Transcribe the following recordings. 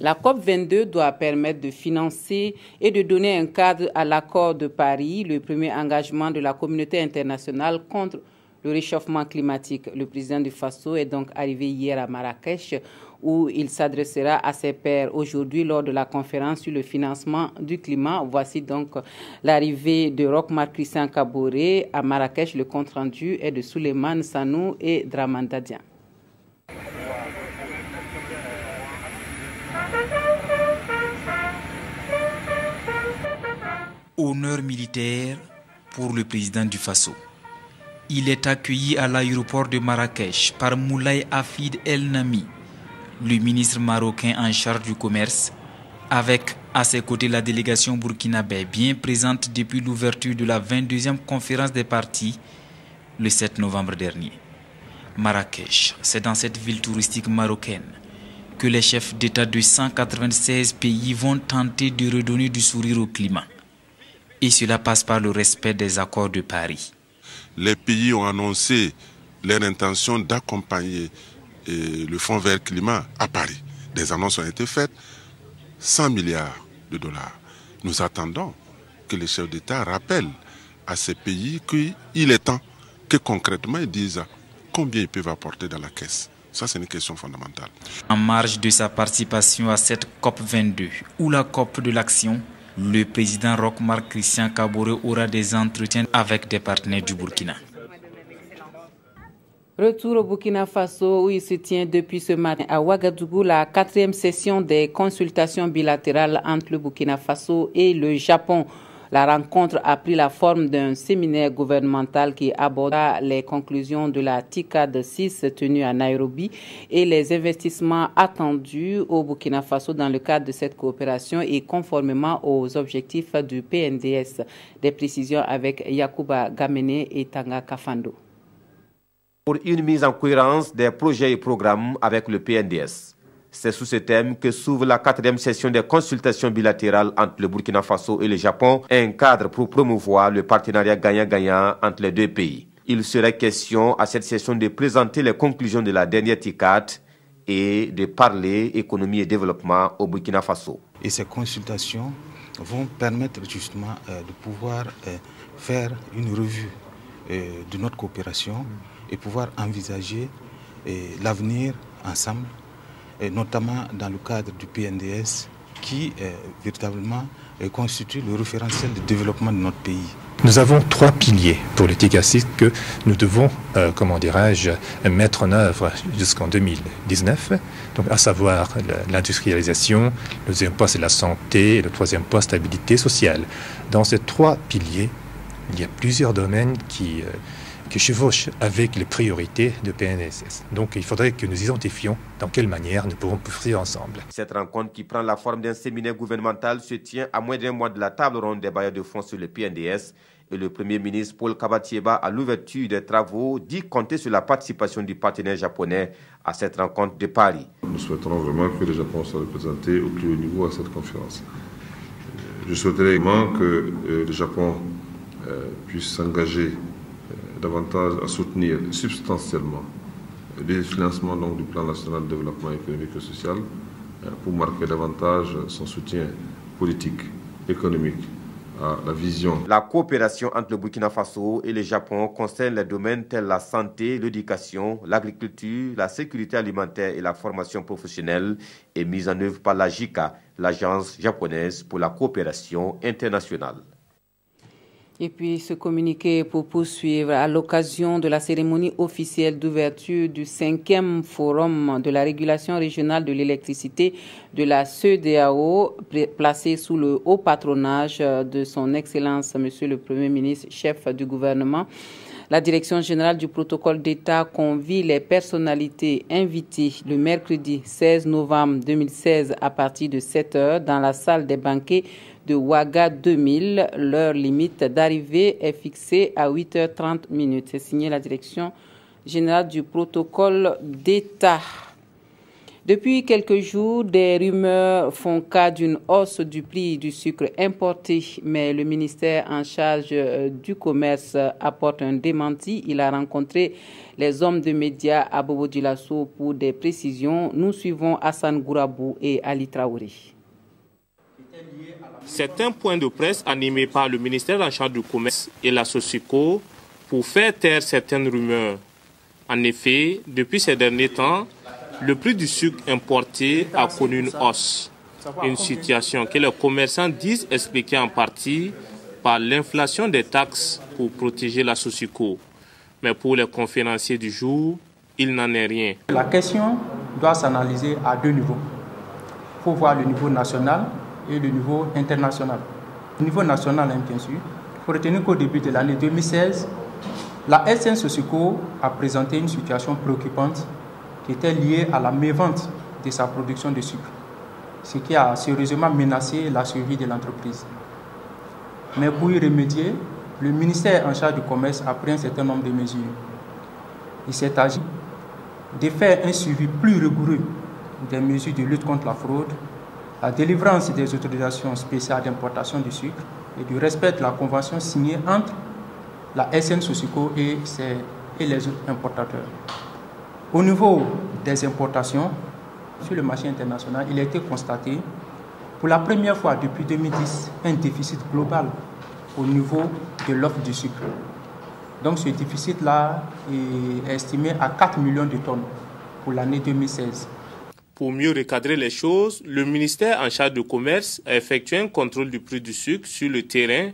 La COP22 doit permettre de financer et de donner un cadre à l'accord de Paris, le premier engagement de la communauté internationale contre le réchauffement climatique. Le président du Faso est donc arrivé hier à Marrakech où il s'adressera à ses pairs aujourd'hui lors de la conférence sur le financement du climat. Voici donc l'arrivée de Roch-Marc Christian Kaboré à Marrakech. Le compte-rendu est de Souleymane Sanou et Draman Dadian. Honneur militaire pour le président du Faso. Il est accueilli à l'aéroport de Marrakech par Moulay Hafid El Nami, le ministre marocain en charge du commerce, avec à ses côtés la délégation burkinabé bien présente depuis l'ouverture de la 22e conférence des partis le 7 novembre dernier. Marrakech, c'est dans cette ville touristique marocaine que les chefs d'État de 196 pays vont tenter de redonner du sourire au climat. Et cela passe par le respect des accords de Paris. Les pays ont annoncé leur intention d'accompagner le Fonds vert climat à Paris. Des annonces ont été faites, 100 milliards de dollars. Nous attendons que les chefs d'État rappellent à ces pays qu'il est temps que concrètement ils disent combien ils peuvent apporter dans la caisse. Ça, c'est une question fondamentale. En marge de sa participation à cette COP22, ou la COP de l'action, le président Roch-Marc Christian Kaboré aura des entretiens avec des partenaires du Burkina. Retour au Burkina Faso où il se tient depuis ce matin à Ouagadougou la 4e session des consultations bilatérales entre le Burkina Faso et le Japon. La rencontre a pris la forme d'un séminaire gouvernemental qui aborda les conclusions de la TICAD 6 tenue à Nairobi et les investissements attendus au Burkina Faso dans le cadre de cette coopération et conformément aux objectifs du PNDS. Des précisions avec Yacouba Gamene et Tanga Kafando. Pour une mise en cohérence des projets et programmes avec le PNDS. C'est sous ce thème que s'ouvre la 4e session des consultations bilatérales entre le Burkina Faso et le Japon, un cadre pour promouvoir le partenariat gagnant-gagnant entre les deux pays. Il serait question à cette session de présenter les conclusions de la dernière TICAD et de parler économie et développement au Burkina Faso. Et ces consultations vont permettre justement de pouvoir faire une revue de notre coopération et pouvoir envisager l'avenir ensemble, et notamment dans le cadre du PNDS qui véritablement constitue le référentiel de développement de notre pays. Nous avons 3 piliers pour le TICAD que nous devons, mettre en œuvre jusqu'en 2019, donc à savoir l'industrialisation, le deuxième poste c'est la santé et le troisième poste stabilité sociale. Dans ces 3 piliers, il y a plusieurs domaines qui chevauchent avec les priorités de PNDS. Donc il faudrait que nous identifions dans quelle manière nous pourrons poursuivre ensemble. Cette rencontre qui prend la forme d'un séminaire gouvernemental se tient à moins d'un mois de la table ronde des bailleurs de fonds sur le PNDS et le Premier ministre Paul Kabatieba à l'ouverture des travaux dit compter sur la participation du partenaire japonais à cette rencontre de Paris. Nous souhaiterons vraiment que le Japon soit représenté au plus haut niveau à cette conférence. Je souhaiterais également que le Japon puisse s'engager davantage à soutenir substantiellement le financement du plan national de développement économique et social pour marquer davantage son soutien politique, économique à la vision. La coopération entre le Burkina Faso et le Japon concerne les domaines tels la santé, l'éducation, l'agriculture, la sécurité alimentaire et la formation professionnelle et mise en œuvre par la JICA, l'agence japonaise pour la coopération internationale. Et puis ce communiqué pour poursuivre à l'occasion de la cérémonie officielle d'ouverture du 5e forum de la régulation régionale de l'électricité de la CEDEAO, placé sous le haut patronage de son Excellence, Monsieur le Premier ministre, chef du gouvernement. La Direction générale du protocole d'État convie les personnalités invitées le mercredi 16 novembre 2016 à partir de 7 h dans la salle des banquets de Ouaga 2000. L'heure limite d'arrivée est fixée à 8h30. C'est signé la Direction générale du protocole d'État. Depuis quelques jours, des rumeurs font cas d'une hausse du prix du sucre importé, mais le ministère en charge du commerce apporte un démenti. Il a rencontré les hommes de médias à Bobo Dioulasso pour des précisions. Nous suivons Hassan Gourabou et Ali Traoré. C'est un point de presse animé par le ministère en charge du commerce et la Sosuco pour faire taire certaines rumeurs. En effet, depuis ces derniers temps, le prix du sucre importé a connu une hausse. Une situation que les commerçants disent expliquer en partie par l'inflation des taxes pour protéger la Sosuco. Mais pour les conférenciers du jour, il n'en est rien. La question doit s'analyser à deux niveaux. Il faut voir le niveau national et le niveau international. Au niveau national, bien sûr, il faut retenir qu'au début de l'année 2016, la SN Sosuco a présenté une situation préoccupante qui était liée à la mévente de sa production de sucre, ce qui a sérieusement menacé la survie de l'entreprise. Mais pour y remédier, le ministère en charge du commerce a pris un certain nombre de mesures. Il s'est agi de faire un suivi plus rigoureux des mesures de lutte contre la fraude, la délivrance des autorisations spéciales d'importation du sucre et du respect de la convention signée entre la SN Sosuco et les autres importateurs. Au niveau des importations, sur le marché international, il a été constaté pour la première fois depuis 2010 un déficit global au niveau de l'offre du sucre. Donc ce déficit-là est estimé à 4 millions de tonnes pour l'année 2016. Pour mieux recadrer les choses, le ministère en charge du commerce a effectué un contrôle du prix du sucre sur le terrain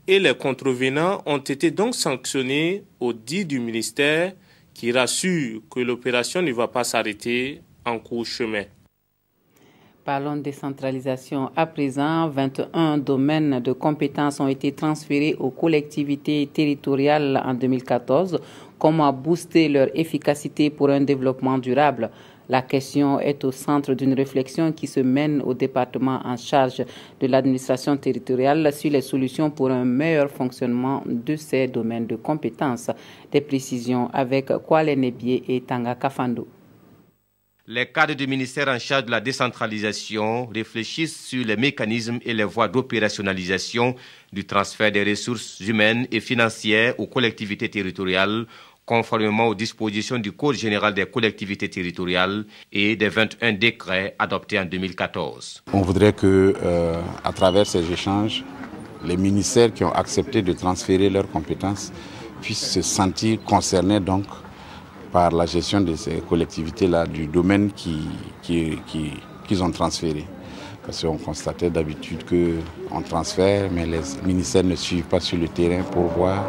et les contrevenants ont été donc sanctionnés au dit du ministère qui rassure que l'opération ne va pas s'arrêter en cours chemin. Parlons de décentralisation à présent. 21 domaines de compétences ont été transférés aux collectivités territoriales en 2014. Comment booster leur efficacité pour un développement durable? La question est au centre d'une réflexion qui se mène au département en charge de l'administration territoriale sur les solutions pour un meilleur fonctionnement de ces domaines de compétences. Des précisions avec Kwale Nebié et Tanga Kafando. Les cadres du ministère en charge de la décentralisation réfléchissent sur les mécanismes et les voies d'opérationnalisation du transfert des ressources humaines et financières aux collectivités territoriales, conformément aux dispositions du Code général des collectivités territoriales et des 21 décrets adoptés en 2014. On voudrait que, à travers ces échanges, les ministères qui ont accepté de transférer leurs compétences puissent se sentir concernés donc par la gestion de ces collectivités-là, du domaine qu'ils ont transféré. Parce qu'on constatait d'habitude qu'on transfère, mais les ministères ne suivent pas sur le terrain pour voir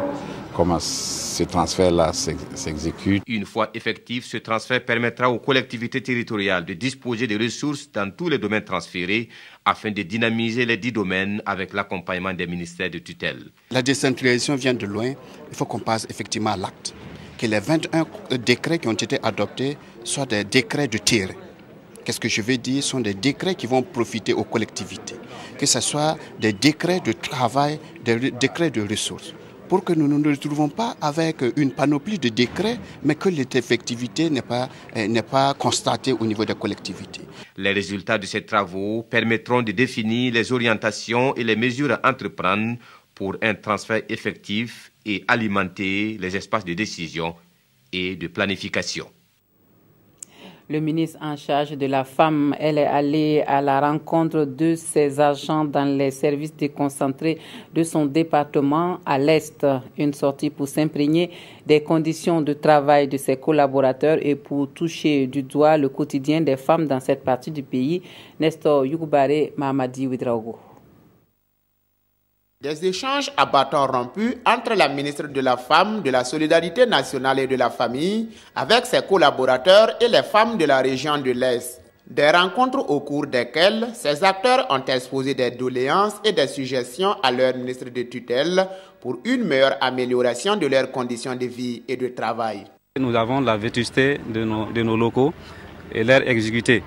comment ce transfert-là s'exécute. Une fois effectif, ce transfert permettra aux collectivités territoriales de disposer de ressources dans tous les domaines transférés afin de dynamiser les 10 domaines avec l'accompagnement des ministères de tutelle. La décentralisation vient de loin, il faut qu'on passe effectivement à l'acte. Que les 21 décrets qui ont été adoptés soient des décrets de terrain. Qu'est-ce que je veux dire? Ce sont des décrets qui vont profiter aux collectivités. Que ce soit des décrets de travail, des décrets de ressources. Pour que nous ne nous retrouvons pas avec une panoplie de décrets, mais que l'effectivité n'est pas constatée au niveau des collectivités. Les résultats de ces travaux permettront de définir les orientations et les mesures à entreprendre pour un transfert effectif et alimenter les espaces de décision et de planification. Le ministre en charge de la femme, elle est allée à la rencontre de ses agents dans les services déconcentrés de son département à l'Est. Une sortie pour s'imprégner des conditions de travail de ses collaborateurs et pour toucher du doigt le quotidien des femmes dans cette partie du pays. Nestor Yougubare Mahamadi Ouedraogo. Des échanges à bâtons rompus entre la ministre de la Femme, de la Solidarité nationale et de la Famille avec ses collaborateurs et les femmes de la région de l'Est. Des rencontres au cours desquelles ces acteurs ont exposé des doléances et des suggestions à leur ministre de tutelle pour une meilleure amélioration de leurs conditions de vie et de travail. Nous avons la vétusté de nos locaux et l'air exécuté.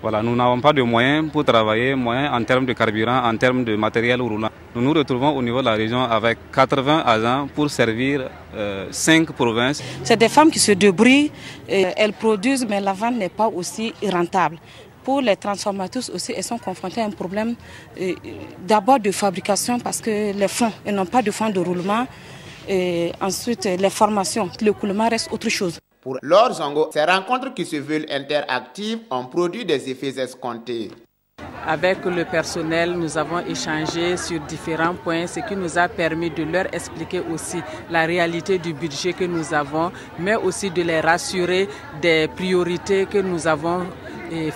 Voilà, nous n'avons pas de moyens pour travailler, moyens en termes de carburant, en termes de matériel roulant. Nous nous retrouvons au niveau de la région avec 80 agents pour servir 5 provinces. C'est des femmes qui se débrouillent, elles produisent, mais la vente n'est pas aussi rentable. Pour les transformateurs aussi, elles sont confrontées à un problème d'abord de fabrication parce que les fonds, elles n'ont pas de fonds de roulement. Et ensuite, les formations, le coulement reste autre chose. Pour Laure Zongo, ces rencontres qui se veulent interactives ont produit des effets escomptés. Avec le personnel, nous avons échangé sur différents points, ce qui nous a permis de leur expliquer aussi la réalité du budget que nous avons, mais aussi de les rassurer des priorités que nous avons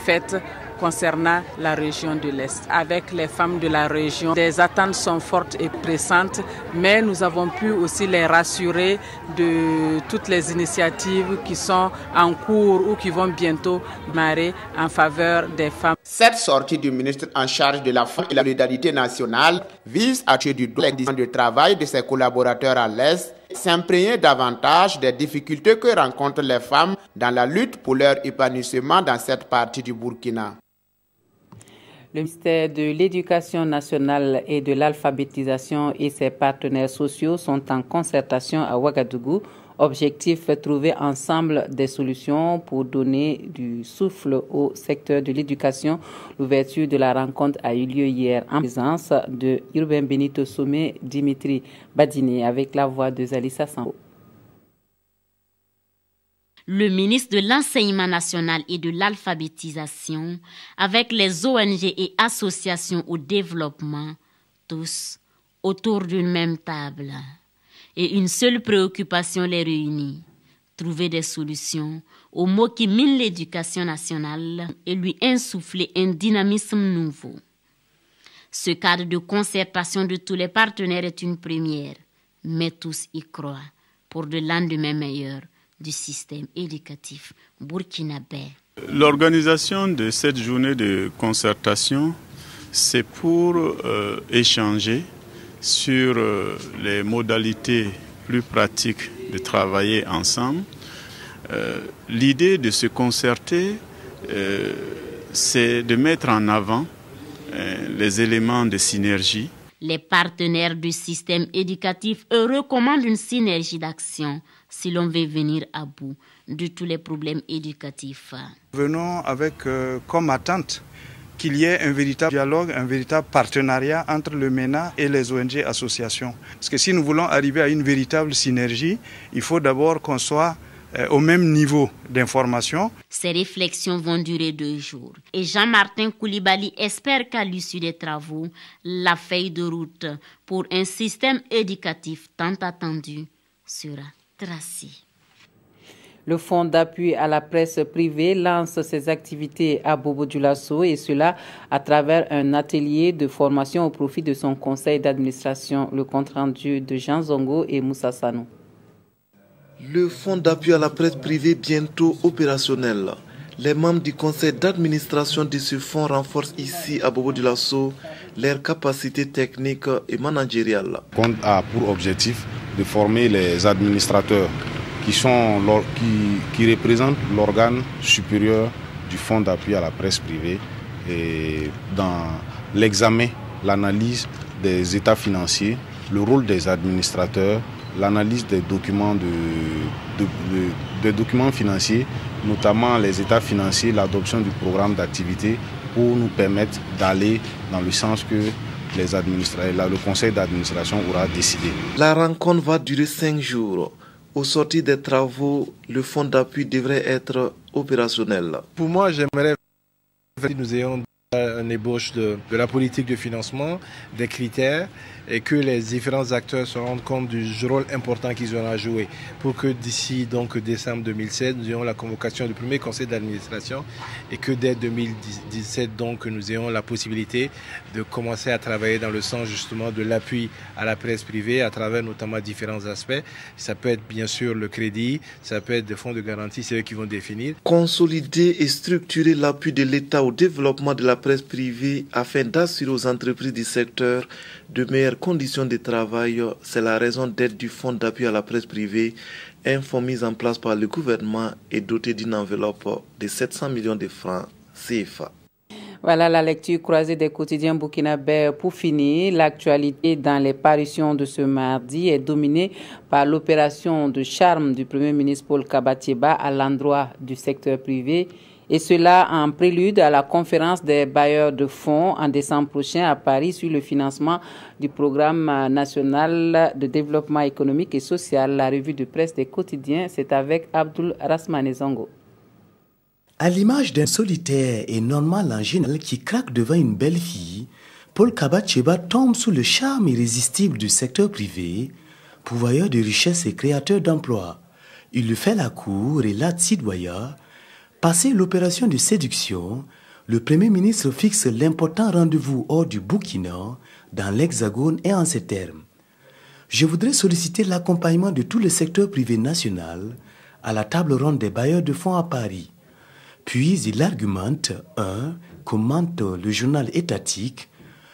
faites concernant la région de l'Est. Avec les femmes de la région, des attentes sont fortes et pressantes, mais nous avons pu aussi les rassurer de toutes les initiatives qui sont en cours ou qui vont bientôt démarrer en faveur des femmes. Cette sortie du ministre en charge de la femme et la solidarité nationale vise à tuer du doigt les conditions de travail de ses collaborateurs à l'Est, s'imprégner davantage des difficultés que rencontrent les femmes dans la lutte pour leur épanouissement dans cette partie du Burkina. Le ministère de l'Éducation nationale et de l'alphabétisation et ses partenaires sociaux sont en concertation à Ouagadougou. Objectif, trouver ensemble des solutions pour donner du souffle au secteur de l'éducation. L'ouverture de la rencontre a eu lieu hier en présence de Urbain Benito Somé, Dimitri Badini, avec la voix de Zalissa Sambo. Le ministre de l'Enseignement national et de l'alphabétisation, avec les ONG et associations au développement, tous autour d'une même table. Et une seule préoccupation les réunit, trouver des solutions aux maux qui minent l'éducation nationale et lui insuffler un dynamisme nouveau. Ce cadre de concertation de tous les partenaires est une première, mais tous y croient pour de lendemains meilleurs du système éducatif burkinabé. L'organisation de cette journée de concertation, c'est pour échanger sur les modalités plus pratiques de travailler ensemble. L'idée de se concerter, c'est de mettre en avant les éléments de synergie. Les partenaires du système éducatif recommandent une synergie d'action si l'on veut venir à bout de tous les problèmes éducatifs. Venons avec comme attente qu'il y ait un véritable dialogue, un véritable partenariat entre le MENA et les ONG associations. Parce que si nous voulons arriver à une véritable synergie, il faut d'abord qu'on soit au même niveau d'information. Ces réflexions vont durer 2 jours. Et Jean-Martin Koulibaly espère qu'à l'issue des travaux, la feuille de route pour un système éducatif tant attendu sera tracée. Le Fonds d'appui à la presse privée lance ses activités à Bobo-Dioulasso et cela à travers un atelier de formation au profit de son conseil d'administration. Le compte rendu de Jean Zongo et Moussa Sanou. Le Fonds d'appui à la presse privée bientôt opérationnel. Les membres du conseil d'administration de ce fonds renforcent ici à Bobo-Dioulasso leurs capacités techniques et managériales. Le fonds a pour objectif de former les administrateurs qui représentent l'organe supérieur du fonds d'appui à la presse privée et dans l'examen, l'analyse des états financiers, le rôle des administrateurs, l'analyse des documents, des documents financiers, notamment les états financiers, l'adoption du programme d'activité pour nous permettre d'aller dans le sens que le conseil d'administration aura décidé. La rencontre va durer 5 jours. Au sortir des travaux, le fonds d'appui devrait être opérationnel. Pour moi, j'aimerais que nous ayons une ébauche de la politique de financement, des critères et que les différents acteurs se rendent compte du rôle important qu'ils auront à jouer pour que d'ici donc décembre 2016, nous ayons la convocation du premier conseil d'administration et que dès 2017 donc nous ayons la possibilité de commencer à travailler dans le sens justement de l'appui à la presse privée à travers notamment différents aspects. Ça peut être bien sûr le crédit, ça peut être des fonds de garantie, c'est eux qui vont définir. Consolider et structurer l'appui de l'État au développement de la presse privée afin d'assurer aux entreprises du secteur de meilleures conditions de travail, c'est la raison d'être du fonds d'appui à la presse privée, un fonds mis en place par le gouvernement et doté d'une enveloppe de 700 millions de francs CFA. Voilà la lecture croisée des quotidiens burkinabés. Pour finir, l'actualité dans les parutions de ce mardi est dominée par l'opération de charme du Premier ministre Paul Kabatieba à l'endroit du secteur privé, et cela en prélude à la conférence des bailleurs de fonds en décembre prochain à Paris sur le financement du programme national de développement économique et social. La revue de presse des quotidiens, c'est avec Abdul Rasmanezongo. À l'image d'un solitaire et normal angénal qui craque devant une belle fille, Paul Kabatieba tombe sous le charme irrésistible du secteur privé, pourvoyeur de richesses et créateur d'emplois. Il lui fait la cour et là, Sidwaya. Passé l'opération de séduction, le Premier ministre fixe l'important rendez-vous hors du Burkina, dans l'Hexagone et en ces termes. Je voudrais solliciter l'accompagnement de tout le secteur privé national à la table ronde des bailleurs de fonds à Paris. Puis il argumente, commente le journal étatique,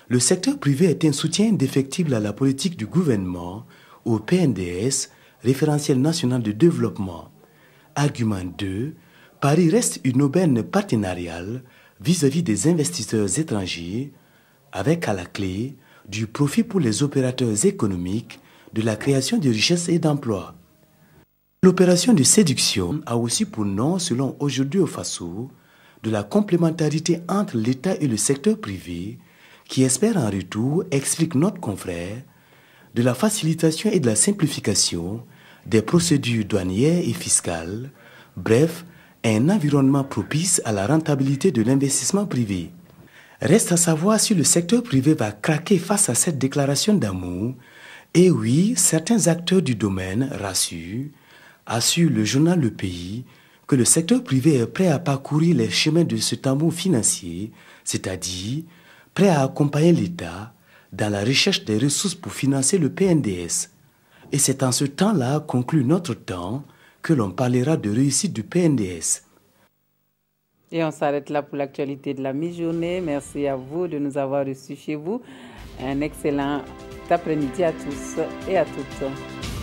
le secteur privé est un soutien indéfectible à la politique du gouvernement, au PNDS, référentiel national de développement. Argument 2, Paris reste une aubaine partenariale vis-à-vis des investisseurs étrangers, avec à la clé du profit pour les opérateurs économiques, de la création de richesses et d'emplois. L'opération de séduction a aussi pour nom, selon Aujourd'hui au Faso, de la complémentarité entre l'État et le secteur privé, qui espère en retour, explique notre confrère, de la facilitation et de la simplification des procédures douanières et fiscales, bref, un environnement propice à la rentabilité de l'investissement privé. Reste à savoir si le secteur privé va craquer face à cette déclaration d'amour, et oui, certains acteurs du domaine rassurent, assure le journal Le Pays que le secteur privé est prêt à parcourir les chemins de ce tambour financier, c'est-à-dire prêt à accompagner l'État dans la recherche des ressources pour financer le PNDS. Et c'est en ce temps-là, conclut notre temps, que l'on parlera de réussite du PNDS. Et on s'arrête là pour l'actualité de la mi-journée. Merci à vous de nous avoir reçus chez vous. Un excellent après-midi à tous et à toutes.